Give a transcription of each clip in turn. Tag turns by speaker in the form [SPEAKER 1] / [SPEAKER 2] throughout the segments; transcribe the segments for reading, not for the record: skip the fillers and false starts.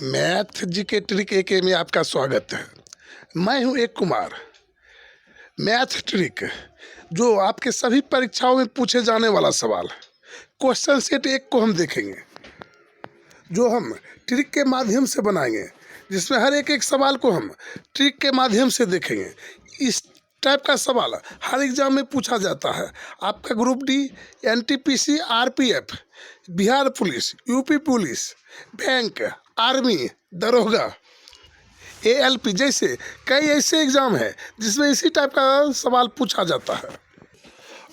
[SPEAKER 1] Math GK trick एके में आपका स्वागत है। मैं हूं एक कुमार। मैथ ट्रिक जो आपके सभी परीक्षाओं में पूछे जाने वाला सवाल, क्वेश्चन सेट एक को हम देखेंगे, जो हम ट्रिक के माध्यम से बनाएंगे, जिसमें हर एक सवाल को हम ट्रिक के माध्यम से देखेंगे। इस टाइप का सवाल हर एग्जाम में पूछा जाता है। आपका group D, NTPC, RPF, Bihar police, UP police, bank, army, दरोगा, एएलपी जैसे कई ऐसे एग्ज़ाम हैं जिसमें इसी टाइप का सवाल पूछा जाता है,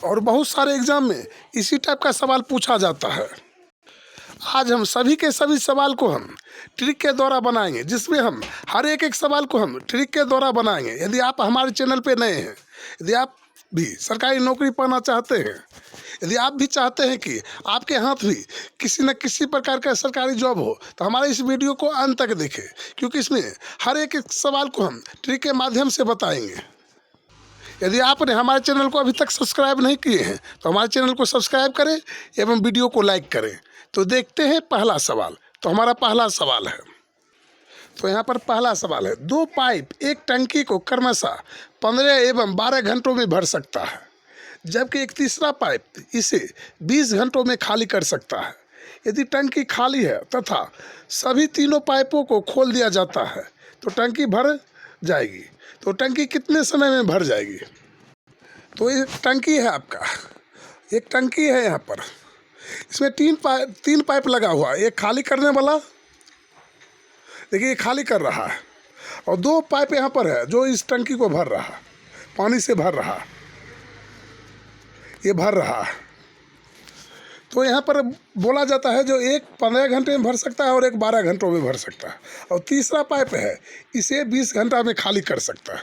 [SPEAKER 1] और बहुत सारे एग्ज़ाम में इसी टाइप का सवाल पूछा जाता है। आज हम सभी के सभी सवाल को हम ट्रिक के द्वारा बनाएंगे, जिसमें हम हर एक सवाल को हम ट्रिक के द्वारा बनाएंगे। यदि आप हमारे चैनल पे नए हैं, यदि आप भी सरकारी नौकरी पाना चाहते हैं, यदि आप भी चाहते हैं कि आपके हाथ भी किसी न किसी प्रकार का सरकारी जॉब हो, तो हमारे इस वीडियो को अंत तक देखें, क्योंकि इसमें हर एक सवाल को हम ट्रिक के माध्यम से बताएंगे। यदि आपने हमारे चैनल को अभी तक सब्सक्राइब नहीं किए हैं, तो हमारे चैनल को सब्सक्राइब करें एवं वीडियो को लाइक करें। तो देखते हैं पहला सवाल। तो हमारा पहला सवाल है, तो यहाँ पर पहला सवाल है, दो पाइप एक टंकी को क्रमशः 15 एवं 12 घंटों में भर सकता है, जबकि एक तीसरा पाइप इसे 20 घंटों में खाली कर सकता है। यदि टंकी खाली है तथा सभी तीनों पाइपों को खोल दिया जाता है, तो टंकी भर जाएगी। तो टंकी कितने समय में भर जाएगी? तो ये टंकी है आपका, एक टंकी है यहाँ पर, इसमें तीन पाइप लगा हुआ है। एक खाली करने वाला, देखिए ये खाली कर रहा है, और दो पाइप यहाँ पर है जो इस टंकी को भर रहा है, पानी से भर रहा है, ये भर रहा है। तो यहाँ पर बोला जाता है जो एक 15 घंटे में भर सकता है और एक 12 घंटों में भर सकता है, और तीसरा पाइप है इसे 20 घंटा में खाली कर सकता है।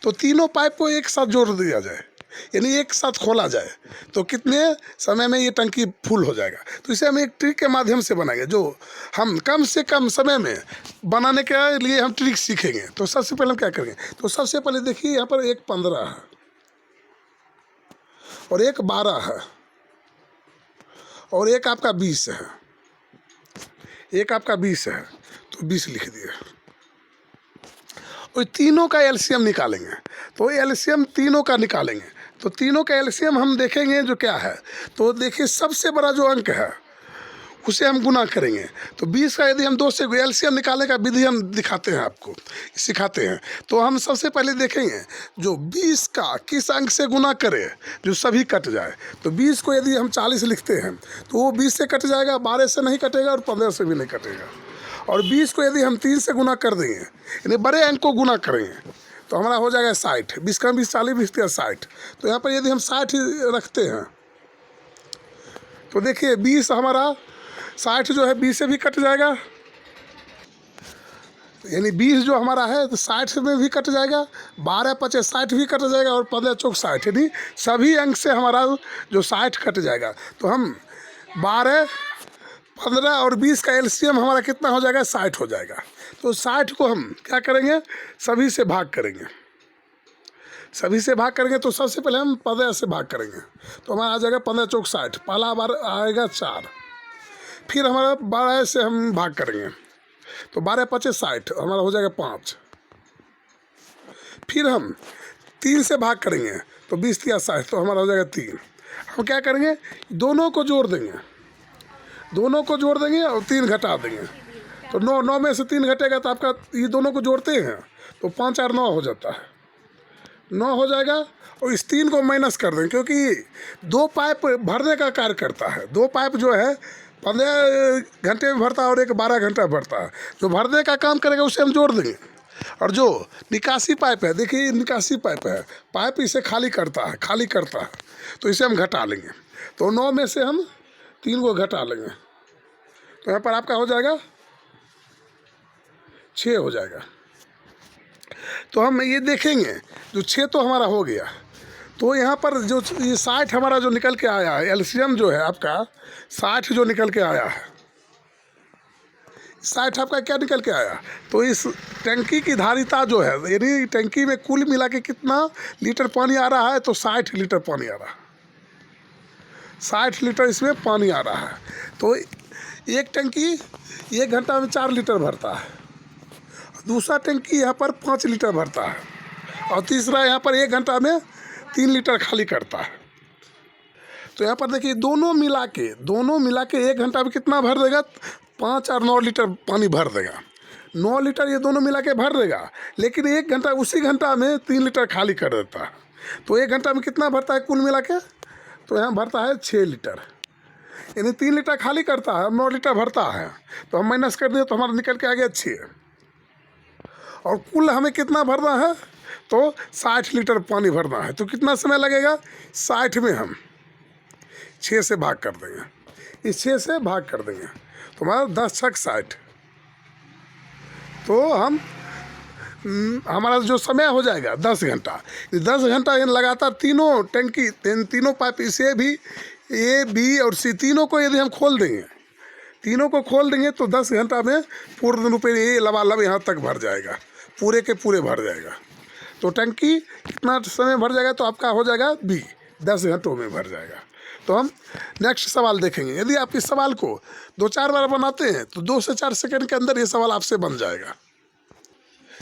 [SPEAKER 1] तो तीनों पाइप को एक साथ जोड़ दिया जाए, यानी एक साथ खोला जाए, तो कितने समय में ये टंकी फुल हो जाएगा। तो इसे हम एक ट्रिक के माध्यम से बनाएंगे, जो हम कम से कम समय में बनाने के लिए हम ट्रिक सीखेंगे। तो सबसे पहले हम क्या करेंगे? तो सबसे पहले देखिए यहाँ पर एक 15 है और एक 12 है और एक आपका 20 है, एक आपका 20 है, तो 20 लिख दिए। और तीनों का एलसीएम निकालेंगे, तो एलसीएम तीनों का निकालेंगे। तो तीनों का एलसीएम हम देखेंगे जो क्या है। तो देखिए सबसे बड़ा जो अंक है उसे हम गुना करेंगे। तो 20 का यदि हम 2 से एलसीएम निकालने का विधि हम दिखाते हैं, आपको सिखाते हैं। तो हम सबसे पहले देखेंगे जो 20 का किस अंक से गुना करे जो सभी कट जाए। तो 20 को यदि हम 40 लिखते हैं तो वो 20 से कट जाएगा, 12 से नहीं कटेगा और 15 से भी नहीं कटेगा। और 20 को यदि हम 3 से गुना कर देंगे, यानी बड़े अंक को गुना करेंगे, तो हमारा हो जाएगा 60। 20 का 20 40, 20 का 60। तो यहाँ पर यदि हम 60 रखते हैं तो देखिए 20 हमारा 60 जो है 20 से भी कट जाएगा, यानी 20 जो हमारा है तो 60 में भी कट जाएगा, 12 25 60 भी कट जाएगा, और 15 चौक 60, यानी सभी अंक से हमारा जो 60 कट जाएगा। तो हम 12, 15 और 20 का एलसीएम हमारा कितना हो जाएगा? 60 हो जाएगा। तो 60 को हम क्या करेंगे? सभी से भाग करेंगे। सभी से भाग करेंगे तो सबसे पहले हम 15 से भाग करेंगे, तो हमारा आ जाएगा 15 चौक 60, पहला बार आएगा 4। फिर हमारा 12 से हम भाग करेंगे, तो 12 25 60, हमारा हो जाएगा 5। फिर हम 3 से भाग करेंगे तो 20 या 60, तो हमारा हो जाएगा 3। हम क्या करेंगे? दोनों को जोड़ देंगे, दोनों को जोड़ देंगे और 3 घटा देंगे। तो 9 में से 3 घटेगा तो आपका ये दोनों को जोड़ते हैं तो 5 और 9 हो जाता है, 9 हो जाएगा। और इस 3 को माइनस कर देंगे, क्योंकि 2 पाइप भरने का कार्य करता है। 2 पाइप जो है 15 घंटे में भरता है और एक 12 घंटा भरता है। जो भरने का काम करेगा उसे हम जोड़ देंगे। और जो निकासी पाइप है, देखिए निकासी पाइप है, पाइप इसे खाली करता है, खाली करता है, तो इसे हम घटा लेंगे। तो 9 में से हम 3 को घटा लेंगे, तो यहाँ पर आपका हो जाएगा 6 हो जाएगा। तो हम ये देखेंगे जो 6 तो हमारा हो गया। तो यहाँ पर जो ये 60 हमारा जो निकल के आया है, एलसीएम जो है आपका 60 जो निकल के आया है, 60 आपका क्या निकल के आया? तो इस टंकी की धारिता जो है, यानी टंकी में कुल मिला के कितना लीटर पानी आ रहा है? तो 60 लीटर पानी आ रहा है, 60 लीटर इसमें पानी आ रहा है। तो एक टंकी 1 घंटा में 4 लीटर भरता है, दूसरा टंकी यहाँ पर 5 लीटर भरता है, और तीसरा यहाँ पर 1 घंटा में 3 लीटर खाली करता है। तो यहाँ पर देखिए दोनों मिला के 1 घंटा में कितना भर देगा, 5 और 9 लीटर पानी भर देगा। 9 लीटर ये दोनों मिला के भर देगा, लेकिन 1 घंटा उसी घंटा में 3 लीटर खाली कर देता है। तो 1 घंटा में कितना भरता है कुल मिला के, तो यहाँ भरता है 6 लीटर, यानी 3 लीटर खाली करता है, 9 लीटर भरता है। तो हम माइनस कर दिए तो हमारा निकल के आ गया 6। और कुल हमें कितना भरना है, तो 60 लीटर पानी भरना है। तो कितना समय लगेगा, 60 में हम 6 से भाग कर देंगे, इस 6 से भाग कर देंगे तो हमारा 10 छक 60। तो हमारा जो समय हो जाएगा 10 घंटा। 10 घंटा लगातार तीनों टंकी, तीनों पाइप, इसे भी ए बी और सी तीनों को यदि हम खोल देंगे तो 10 घंटा में पूर्ण रूप से ये लबालब यहाँ तक भर जाएगा, पूरे के पूरे भर जाएगा। तो टंकी कितना समय भर जाएगा, तो आपका हो जाएगा बी, 10 घंटों में भर जाएगा। तो हम नेक्स्ट सवाल देखेंगे। यदि आप इस सवाल को 2-4 बार बनाते हैं तो 2 से 4 सेकंड के अंदर ये सवाल आपसे बन जाएगा।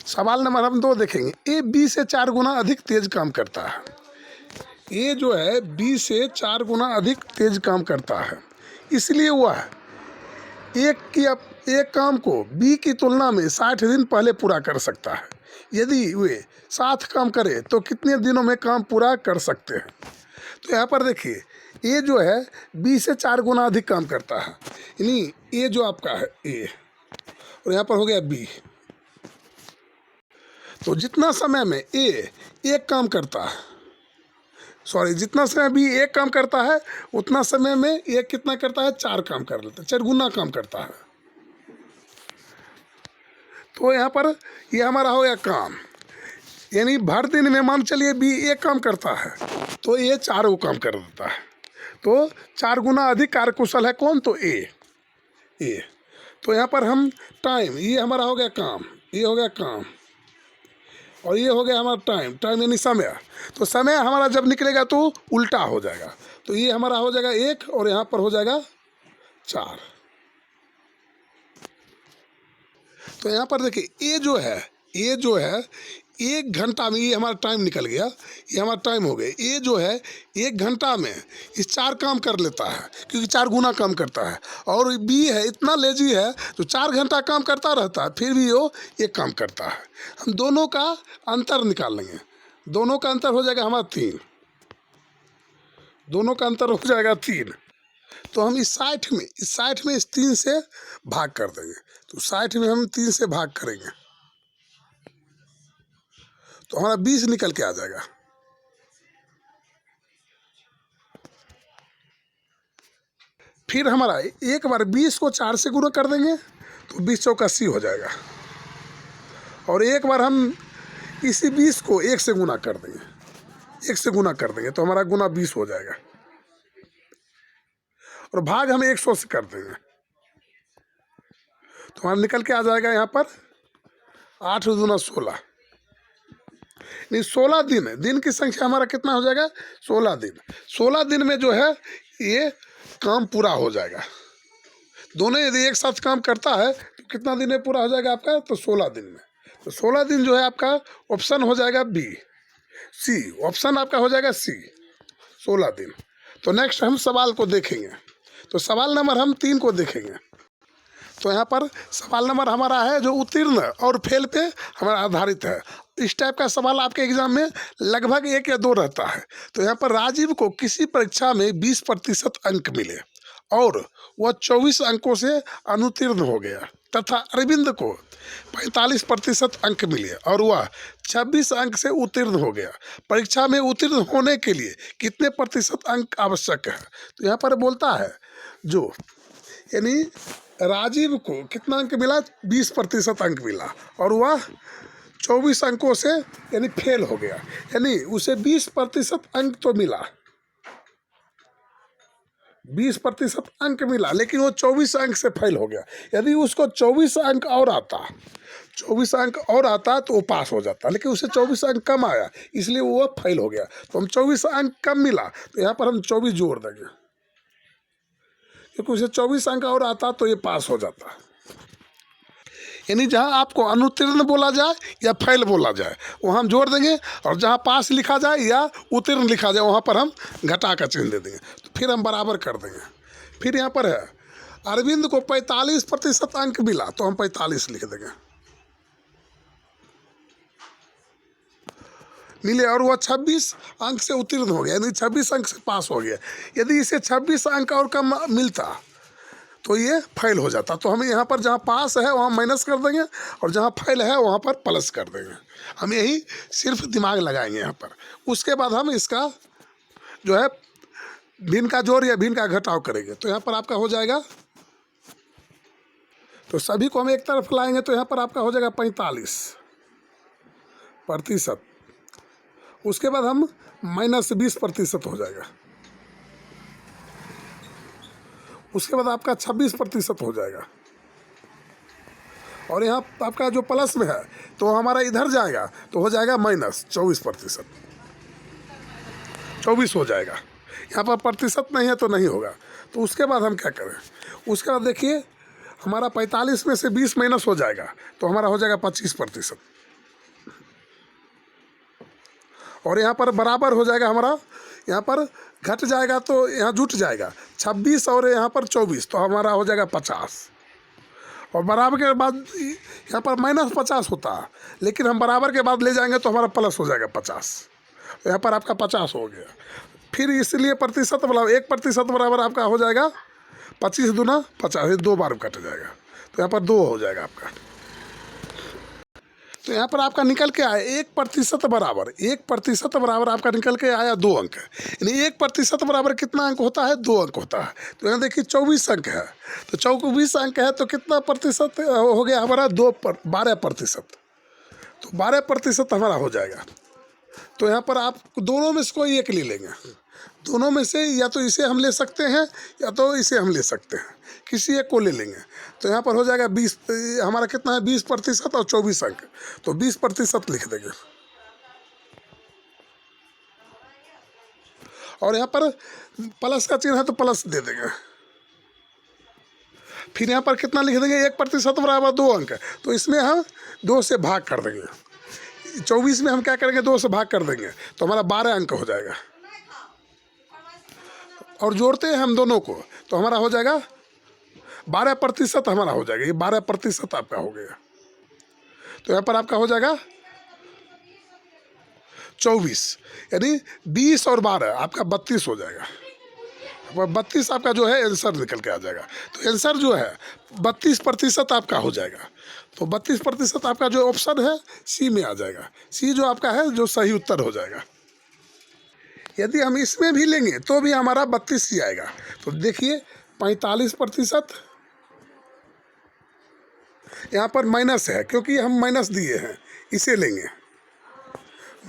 [SPEAKER 1] सवाल नंबर हम 2 देखेंगे। ए बी से 4 गुना अधिक तेज काम करता है। ए जो है बी से 4 गुना अधिक तेज काम करता है, इसलिए वह एक काम को बी की तुलना में 60 दिन पहले पूरा कर सकता है। यदि वे साथ काम करें तो कितने दिनों में काम पूरा कर सकते हैं। तो यहाँ पर देखिए ए जो है बी से 4 गुना अधिक काम करता है, यानी ए जो आपका है ए, और यहाँ पर हो गया बी। तो जितना समय में ए एक काम करता है, जितना समय बी एक काम करता है, उतना समय में ए कितना करता है, 4 काम कर लेता है, 4 गुना काम करता है। तो यहाँ पर ये हमारा हो गया काम, यानी भर दिन में मान चलिए बी एक काम करता है तो ए 4 काम कर देता है। तो 4 गुना अधिक कार्यकुशल है कौन, तो ए। तो यहाँ पर हम टाइम, ये हमारा हो गया काम, ये हो गया काम, और ये हो गया हमारा टाइम यानी समय। तो समय हमारा जब निकलेगा तो उल्टा हो जाएगा, तो ये हमारा हो जाएगा 1 और यहाँ पर हो जाएगा 4। तो यहाँ पर देखिए ए जो है 1 घंटा में, ये हमारा टाइम निकल गया, ये हमारा टाइम हो गया। ए जो है 1 घंटा में इस 4 काम कर लेता है, क्योंकि 4 गुना काम करता है। और बी है इतना लेजी है तो 4 घंटा काम करता रहता है, फिर भी वो 1 काम करता है। हम दोनों का अंतर निकाल लेंगे, दोनों का अंतर हो जाएगा हमारा 3, दोनों का अंतर हो जाएगा 3। तो हम इस 60 में इस 3 से भाग कर देंगे। तो 60 में हम 3 से भाग करेंगे तो हमारा 20 निकल के आ जाएगा। फिर हमारा एक बार 20 को 4 से गुना कर देंगे तो 20 चौक 80 हो जाएगा, और एक बार हम इसी 20 को 1 से गुना कर देंगे, 1 से गुना कर देंगे तो हमारा गुना 20 हो जाएगा, और भाग हम 100 से कर देंगे तो हमारा निकल के आ जाएगा यहाँ पर 8 दूना 16, नहीं 16 दिन की संख्या हमारा कितना हो जाएगा, 16 दिन। 16 दिन में जो है ये काम पूरा हो जाएगा। दोनों यदि एक साथ काम करता है तो कितना दिन में पूरा हो जाएगा आपका, तो 16 दिन में। तो 16 दिन जो है आपका ऑप्शन हो जाएगा बी। सी ऑप्शन आपका हो जाएगा सी, 16 दिन। तो नेक्स्ट हम सवाल को देखेंगे। तो सवाल नंबर हम 3 को देखेंगे। तो यहाँ पर सवाल नंबर हमारा है जो उत्तीर्ण और फेल पे हमारा आधारित है। इस टाइप का सवाल आपके एग्जाम में लगभग 1 या 2 रहता है। तो यहाँ पर राजीव को किसी परीक्षा में 20% अंक मिले और वह 24 अंकों से अनुत्तीर्ण हो गया, तथा अरविंद को 45% अंक मिले और वह 26 अंक से उत्तीर्ण हो गया। परीक्षा में उत्तीर्ण होने के लिए कितने प्रतिशत अंक आवश्यक है। तो यहाँ पर बोलता है जो यानी राजीव को कितना अंक मिला, 20% अंक मिला और वह 24 अंकों से यानी फेल हो गया, यानी उसे 20% अंक तो मिला, 20% अंक मिला, लेकिन वो 24 अंक से फेल हो गया। यदि उसको 24 अंक और आता तो वो पास हो जाता, लेकिन उसे 24 अंक कम आया इसलिए वो फेल हो गया। तो हम 24 अंक कम मिला तो यहाँ पर हम 24 जोड़ देंगे, क्योंकि उसे 24 अंक और आता तो ये पास हो जाता। यानी जहाँ आपको अनुत्तीर्ण बोला जाए या फेल बोला जाए वहाँ हम जोड़ देंगे, और जहाँ पास लिखा जाए या उत्तीर्ण लिखा जाए वहाँ पर हम घटा का चिन्ह दे देंगे, तो फिर हम बराबर कर देंगे। फिर यहाँ पर है अरविंद को 45% अंक मिला, तो हम 45 लिख देंगे मिले, और वह 26 अंक से उत्तीर्ण हो गया, यानी 26 अंक से पास हो गया। यदि इसे 26 अंक और कम मिलता तो ये फेल हो जाता। तो हमें यहाँ पर जहाँ पास है वहाँ माइनस कर देंगे, और जहाँ फेल है वहाँ पर प्लस कर देंगे। हम यही सिर्फ दिमाग लगाएंगे यहाँ पर। उसके बाद हम इसका जो है भिन्न का जोड़ या भिन्न का घटाव करेंगे। तो यहाँ पर आपका हो जाएगा, तो सभी को हम एक तरफ लाएंगे, तो यहाँ पर आपका हो जाएगा 45%। उसके बाद हम -20% हो जाएगा। उसके बाद आपका 26% हो जाएगा, और यहाँ आपका जो प्लस में है तो हमारा इधर जाएगा तो हो जाएगा -24%। 24 हो जाएगा। यहाँ पर प्रतिशत नहीं है तो नहीं होगा। तो उसके बाद हम क्या करें, उसके बाद देखिए हमारा 45 में से 20 माइनस हो जाएगा, तो हमारा हो जाएगा 25%। और यहाँ पर बराबर हो जाएगा हमारा, यहाँ पर घट जाएगा तो यहाँ जुट जाएगा 26 और यहाँ पर 24, तो हमारा हो जाएगा 50। और बराबर के बाद यहाँ पर -50 होता है, लेकिन हम बराबर के बाद ले जाएंगे तो हमारा प्लस हो जाएगा 50। तो यहाँ पर आपका 50 हो गया। फिर इसलिए प्रतिशत बराबर 1% बराबर आपका हो जाएगा 25 दूना 50, 2 बार कट जाएगा, तो यहाँ पर 2 हो जाएगा आपका। तो यहाँ पर आपका निकल के आया 1% बराबर, 1% बराबर आपका निकल के आया 2 अंक। यानी 1% बराबर कितना अंक होता है, 2 अंक होता है। तो यहाँ देखिए 24 अंक है, तो 24 अंक है तो कितना प्रतिशत हो गया हमारा 12%। तो 12% हमारा हो जाएगा। तो यहाँ पर आप दोनों में से कोई एक ले लेंगे, दोनों में से या तो इसे हम ले सकते हैं या तो इसे हम ले सकते हैं, किसी एक को ले लेंगे। तो यहाँ पर हो जाएगा 20, हमारा कितना है 20% और 24 अंक, तो 20% लिख देंगे। और यहाँ पर प्लस का चिन्ह है तो प्लस दे देंगे। फिर यहाँ पर कितना लिख देंगे, 1% बराबर 2 अंक, तो इसमें हम 2 से भाग कर देंगे। 24 में हम क्या करेंगे, 2 से भाग कर देंगे, तो हमारा 12 अंक हो जाएगा। और जोड़ते हैं हम दोनों को, तो हमारा हो जाएगा 12% हमारा हो जाएगा। ये 12% आपका हो गया। तो यहाँ पर आपका हो जाएगा 24, यानी 20 और 12 आपका 32 हो जाएगा। 32 आपका जो है आंसर निकल के आ जाएगा। तो आंसर जो है 32% आपका हो जाएगा। तो 32% आपका जो ऑप्शन है सी में आ जाएगा। सी जो आपका है जो सही उत्तर हो जाएगा। यदि हम इसमें भी लेंगे तो भी हमारा 32 ही आएगा। तो देखिए 45% यहाँ पर माइनस है, क्योंकि हम माइनस दिए हैं, इसे लेंगे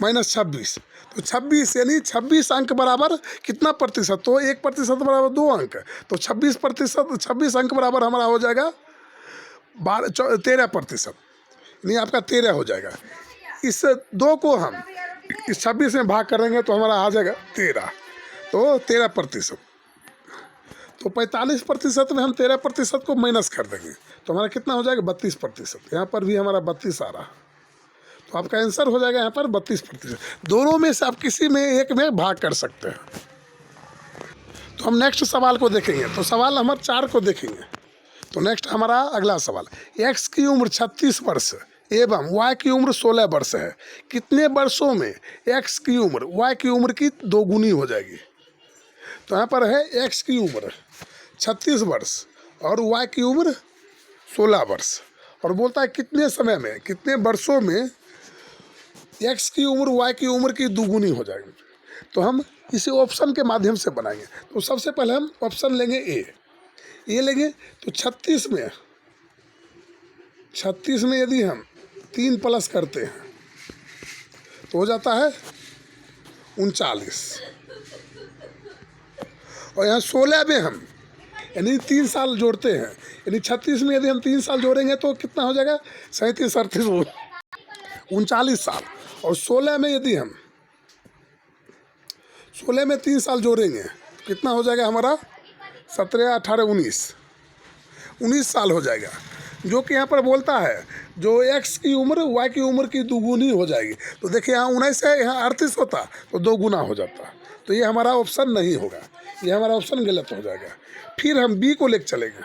[SPEAKER 1] -26। तो 26 यानी 26 अंक बराबर कितना प्रतिशत, तो 1% बराबर 2 अंक, तो 26 अंक बराबर हमारा हो जाएगा 13%, यानी आपका 13 हो जाएगा। इस 2 को हम इस 26 में भाग करेंगे तो हमारा आ जाएगा 13, तो 13%। तो 45% में हम 13% को माइनस कर देंगे, तो हमारा कितना हो जाएगा 32%। यहाँ पर भी हमारा 32 आ रहा, तो आपका आंसर हो जाएगा यहाँ पर 32%। दोनों में से आप किसी में एक में भाग कर सकते हैं। तो हम नेक्स्ट सवाल को देखेंगे। तो सवाल नंबर 4 को देखेंगे। तो नेक्स्ट हमारा अगला सवाल, x की उम्र 36 वर्ष एवं y की उम्र 16 वर्ष है, कितने वर्षों में x की उम्र y की उम्र की 2 गुनी हो जाएगी। तो यहाँ पर है x की उम्र 36 वर्ष और y की उम्र 16 वर्ष, और बोलता है कितने समय में, कितने वर्षों में x की उम्र y की उम्र की 2 गुनी हो जाएगी। तो हम इसे ऑप्शन के माध्यम से बनाएंगे। तो सबसे पहले हम ऑप्शन लेंगे ए लेंगे। तो 36 में यदि हम 3 प्लस करते हैं तो हो जाता है 39, और यहाँ 16 में हम यानी 3 साल जोड़ते हैं, यानी 36 में यदि हम 3 साल जोड़ेंगे तो कितना हो जाएगा 37, 38, 39 साल। और 16 में यदि हम 16 में 3 साल जोड़ेंगे तो कितना हो जाएगा हमारा 17, 18, 19 साल हो जाएगा। जो कि यहाँ पर बोलता है जो एक्स की उम्र वाई की उम्र की दोगुनी हो जाएगी। तो देखिए यहाँ 19 है, यहाँ 38 होता तो 2 गुना हो जाता। तो ये हमारा ऑप्शन नहीं होगा, ये हमारा ऑप्शन गलत हो जाएगा। फिर हम बी को लेकर चलेंगे,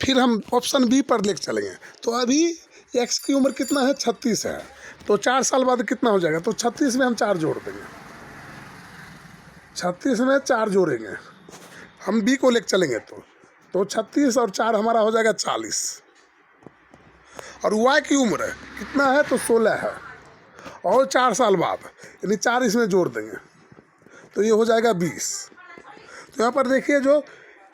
[SPEAKER 1] फिर हम ऑप्शन बी पर लेकर चलेंगे। तो अभी एक्स की उम्र कितना है, 36 है। तो 4 साल बाद कितना हो जाएगा, तो 36 में हम 4 जोड़ देंगे, 36 में 4 जोड़ेंगे। हम बी को लेकर चलेंगे तो 36 और 4 हमारा हो जाएगा 40। और वाई की उम्र कितना है, तो 16 है। और 4 साल बाद यानी 4 इसमें जोड़ देंगे तो ये हो जाएगा 20। तो यहाँ पर देखिए जो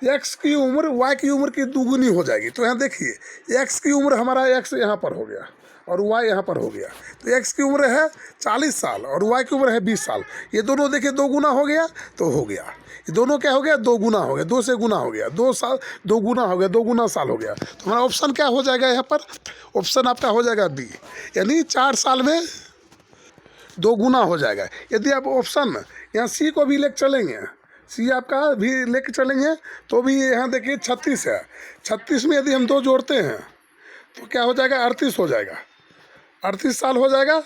[SPEAKER 1] एक्स की उम्र वाई की उम्र की दोगुनी हो जाएगी। तो यहाँ देखिए एक्स की उम्र हमारा एक्स यहाँ पर हो गया और वाई यहाँ पर हो गया। तो एक्स की उम्र है 40 साल और वाई की उम्र है 20 साल। ये दोनों देखिए 2 गुना हो गया तो हो गया। ये दोनों क्या हो गया, 2 गुना हो गया, 2 से गुना हो गया, 2 साल 2 गुना हो गया, 2 गुना साल हो गया। तो हमारा ऑप्शन क्या हो जाएगा, यहाँ पर ऑप्शन आपका हो जाएगा बी, यानी 4 साल में 2 गुना हो जाएगा। यदि आप ऑप्शन यहाँ सी को भी लेकर चलेंगे, सी आपका भी लेकर चलेंगे तो भी यहाँ देखिए 36 है। 36 में यदि हम 2 जोड़ते हैं तो क्या हो जाएगा, 38 हो जाएगा, 38 साल हो जाएगा।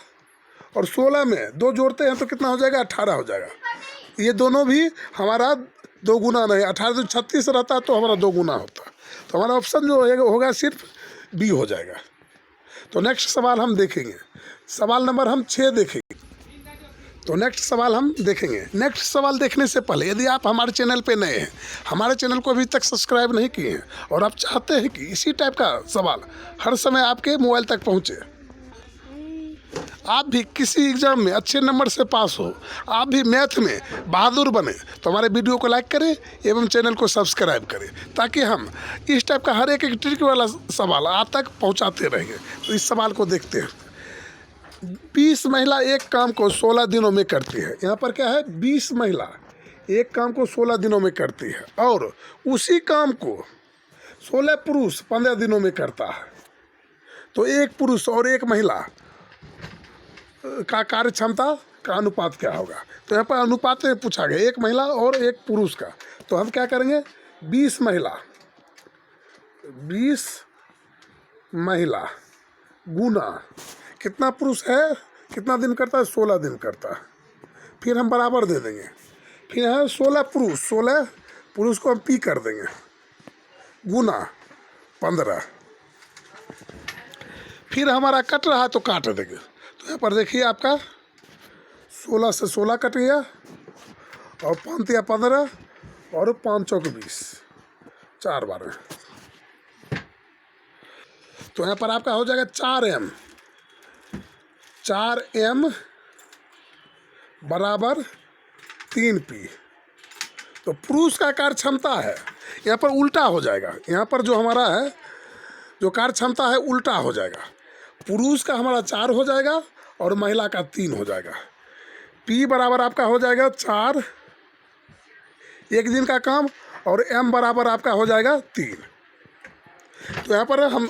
[SPEAKER 1] और 16 में 2 जोड़ते हैं तो कितना हो जाएगा, 18 हो जाएगा। ये दोनों भी हमारा 2 गुना नहीं, 18 तो 36 रहता तो हमारा 2 गुना होता। तो हमारा ऑप्शन जो होगा सिर्फ बी हो जाएगा। तो नेक्स्ट सवाल हम देखेंगे, सवाल नंबर हम 6 देखेंगे। तो नेक्स्ट सवाल हम देखेंगे। नेक्स्ट सवाल देखने से पहले यदि आप हमारे चैनल पे नए हैं, हमारे चैनल को अभी तक सब्सक्राइब नहीं किए हैं और आप चाहते हैं कि इसी टाइप का सवाल हर समय आपके मोबाइल तक पहुंचे, आप भी किसी एग्ज़ाम में अच्छे नंबर से पास हो, आप भी मैथ में बहादुर बने, तो हमारे वीडियो को लाइक करें एवं चैनल को सब्सक्राइब करें ताकि हम इस टाइप का हर एक ट्रिक वाला सवाल आप तक पहुंचाते रहेंगे। तो इस सवाल को देखते हैं। 20 महिला एक काम को 16 दिनों में करती है। यहाँ पर क्या है, 20 महिला एक काम को 16 दिनों में करती है और उसी काम को 16 पुरुष 15 दिनों में करता है। तो एक पुरुष और एक महिला का कार्य क्षमता का अनुपात क्या होगा। तो यहाँ पर अनुपात में पूछा गया एक महिला और एक पुरुष का। तो हम क्या करेंगे, 20 महिला गुना कितना पुरुष है, कितना दिन करता है, 16 दिन करता है। फिर हम बराबर दे देंगे, फिर है 16 पुरुष को हम पी कर देंगे गुना 15। फिर हमारा कट रहा है तो काट देंगे। तो यहाँ पर देखिए आपका 16 से 16 कट गया और 5 या 15 और 5 चौक 20, 4 बार। तो यहाँ पर आपका हो जाएगा 4m बराबर 3p। तो पुरुष का कार्य क्षमता है, यहाँ पर उल्टा हो जाएगा। यहाँ पर जो हमारा है जो कार्य क्षमता है उल्टा हो जाएगा। पुरुष का हमारा 4 हो जाएगा और महिला का 3 हो जाएगा। p बराबर आपका हो जाएगा 4 एक दिन का काम और m बराबर आपका हो जाएगा 3। तो यहाँ पर हम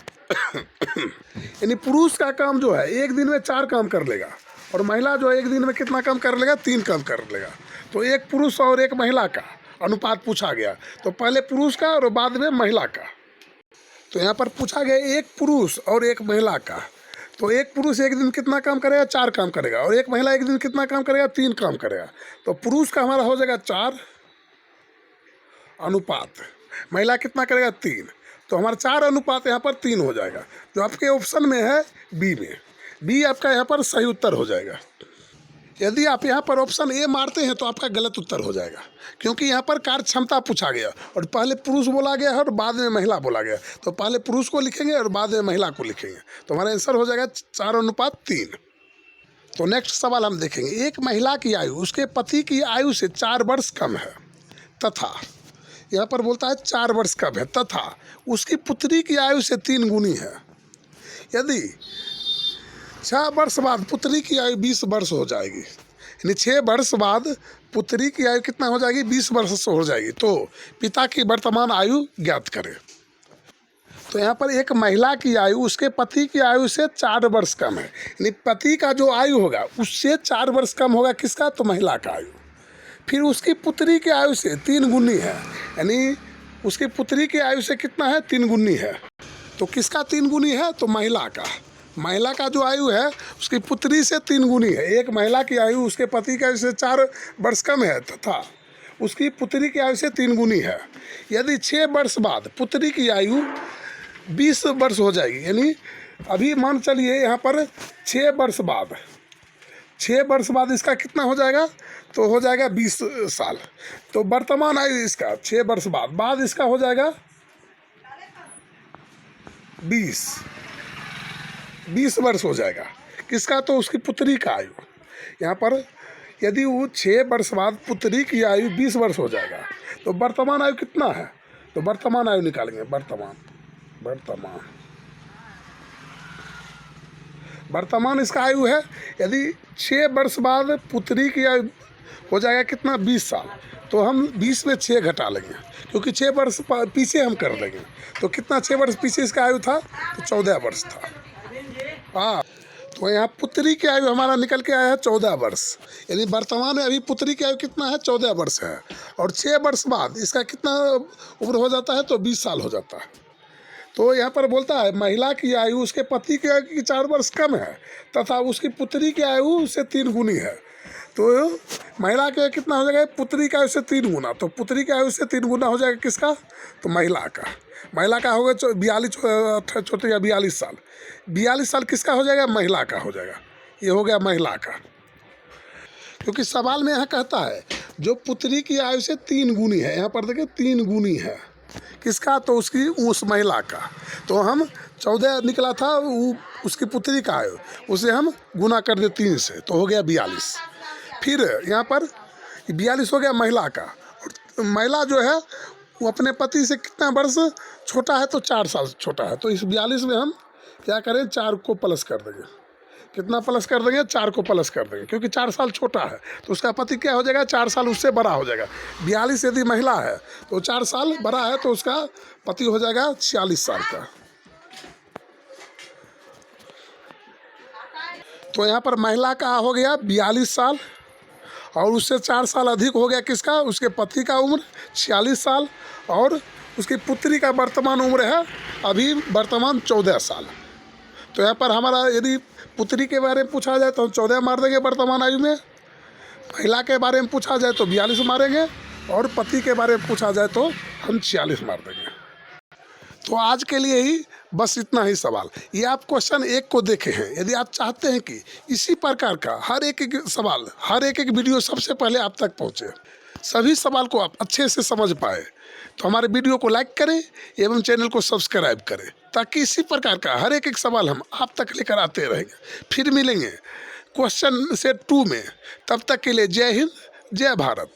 [SPEAKER 1] यानी पुरुष का काम जो है एक दिन में 4 काम कर लेगा और महिला जो है एक दिन में कितना काम कर लेगा, 3 काम कर लेगा। तो एक पुरुष और एक महिला का अनुपात पूछा गया, तो पहले पुरुष का और बाद में महिला का। तो यहाँ पर पूछा गया एक पुरुष और एक महिला का। तो एक पुरुष एक दिन कितना काम करेगा, 4 काम करेगा और एक महिला एक दिन कितना काम करेगा, 3 काम करेगा। तो पुरुष का हमारा हो जाएगा 4 अनुपात महिला कितना करेगा, 3। तो हमारा 4 अनुपात यहाँ पर 3 हो जाएगा, जो आपके ऑप्शन में है बी में। बी आपका यहाँ पर सही उत्तर हो जाएगा। यदि आप यहाँ पर ऑप्शन ए मारते हैं तो आपका गलत उत्तर हो जाएगा, क्योंकि यहाँ पर कार्य क्षमता पूछा गया और पहले पुरुष बोला गया है और बाद में महिला बोला गया। तो पहले पुरुष को लिखेंगे और बाद में महिला को लिखेंगे। तो हमारा आंसर हो जाएगा 4 अनुपात 3। तो नेक्स्ट सवाल हम देखेंगे। एक महिला की आयु उसके पति की आयु से 4 वर्ष कम है तथा, यहाँ पर बोलता है 4 वर्ष कम है तथा उसकी पुत्री की आयु से 3 गुनी है। यदि 6 वर्ष बाद पुत्री की आयु 20 वर्ष हो जाएगी, यानी 6 वर्ष बाद पुत्री की आयु कितना हो जाएगी, 20 वर्ष हो जाएगी, तो पिता की वर्तमान आयु ज्ञात करें। तो यहाँ पर एक महिला की आयु उसके पति की आयु से 4 वर्ष कम है, यानी पति का जो आयु होगा उससे 4 वर्ष कम होगा किसका, तो महिला का आयु। फिर उसकी पुत्री की आयु से 3 गुनी है, यानी उसकी पुत्री की आयु से कितना है, 3 गुनी है। तो किसका 3 गुनी है, तो महिला का। महिला का जो आयु है उसकी पुत्री से 3 गुनी है। एक महिला की आयु उसके पति की आयु से 4 वर्ष कम है तथा उसकी पुत्री की आयु से 3 गुनी है। यदि 6 वर्ष बाद पुत्री की आयु 20 वर्ष हो जाएगी, यानी अभी मान चलिए यहाँ पर 6 वर्ष बाद, 6 वर्ष बाद इसका कितना हो जाएगा, तो हो जाएगा 20 साल। तो वर्तमान आयु इसका 6 वर्ष बाद इसका हो जाएगा 20 वर्ष हो जाएगा। किसका, तो उसकी पुत्री का आयु। यहाँ पर यदि वो 6 वर्ष बाद पुत्री की आयु 20 वर्ष हो जाएगा, तो वर्तमान आयु कितना है, तो वर्तमान आयु निकालेंगे। वर्तमान इसका आयु है, यदि 6 वर्ष बाद पुत्री की आयु हो जाएगा कितना, 20 साल, तो हम 20 में 6 घटा लेंगे, क्योंकि 6 वर्ष पीछे हम कर देंगे। तो कितना 6 वर्ष पीछे इसका आयु था, तो 14 वर्ष था। हाँ, तो यहाँ पुत्री की आयु हमारा निकल के आया है 14 वर्ष, यानी वर्तमान में अभी पुत्री की आयु कितना है, 14 वर्ष है। और 6 वर्ष बाद इसका कितना उम्र हो जाता है, तो 20 साल हो जाता है। तो यहाँ पर बोलता है महिला की आयु उसके पति की आयु की 4 वर्ष कम है तथा उसकी पुत्री की आयु उससे 3 गुनी है। तो महिला के कितना हो जाएगा, पुत्री की आयु से 3 गुना। तो पुत्री की आयु से 3 गुना हो जाएगा किसका, तो महिला का। महिला का होगा 42 साल। 42 साल किसका हो जाएगा, महिला का हो जाएगा। ये हो गया महिला का। क्योंकि सवाल में यहाँ कहता है जो पुत्री की आयु से 3 गुनी है, यहाँ पर देखिए 3 गुनी है किसका, तो उसकी उस महिला का। तो हम 14 निकला था उसकी पुत्री का आयु, उसे हम गुना कर दे 3 से, तो हो गया 42। फिर यहाँ पर 42 हो गया महिला का। और महिला जो है वो अपने पति से कितना वर्ष छोटा है, तो 4 साल छोटा है। तो इस 42 में हम क्या करें, 4 को प्लस कर देंगे। कितना प्लस कर देंगे, 4 को प्लस कर देंगे, क्योंकि 4 साल छोटा है तो उसका पति क्या हो जाएगा, 4 साल उससे बड़ा हो जाएगा। 42 यदि महिला है तो 4 साल बड़ा है, तो उसका पति हो जाएगा 46 साल का। तो यहाँ पर महिला का हो गया 42 साल और उससे 4 साल अधिक हो गया किसका, उसके पति का उम्र 46 साल। और उसकी पुत्री का वर्तमान उम्र है अभी वर्तमान 14 साल। तो यहाँ पर हमारा यदि पुत्री के बारे में पूछा जाए तो हम 14 मार देंगे वर्तमान आयु में, महिला के बारे में पूछा जाए तो 42 मारेंगे, और पति के बारे में पूछा जाए तो हम 46 मार देंगे। तो आज के लिए ही बस इतना ही सवाल। ये आप क्वेश्चन 1 को देखे हैं। यदि आप चाहते हैं कि इसी प्रकार का हर एक सवाल, हर एक वीडियो सबसे पहले आप तक पहुँचे, सभी सवाल को आप अच्छे से समझ पाए, तो हमारे वीडियो को लाइक करें एवं चैनल को सब्सक्राइब करें, ताकि इसी प्रकार का हर एक सवाल हम आप तक लेकर आते रहेंगे। फिर मिलेंगे क्वेश्चन सेट 2 में। तब तक के लिए जय हिंद, जय भारत।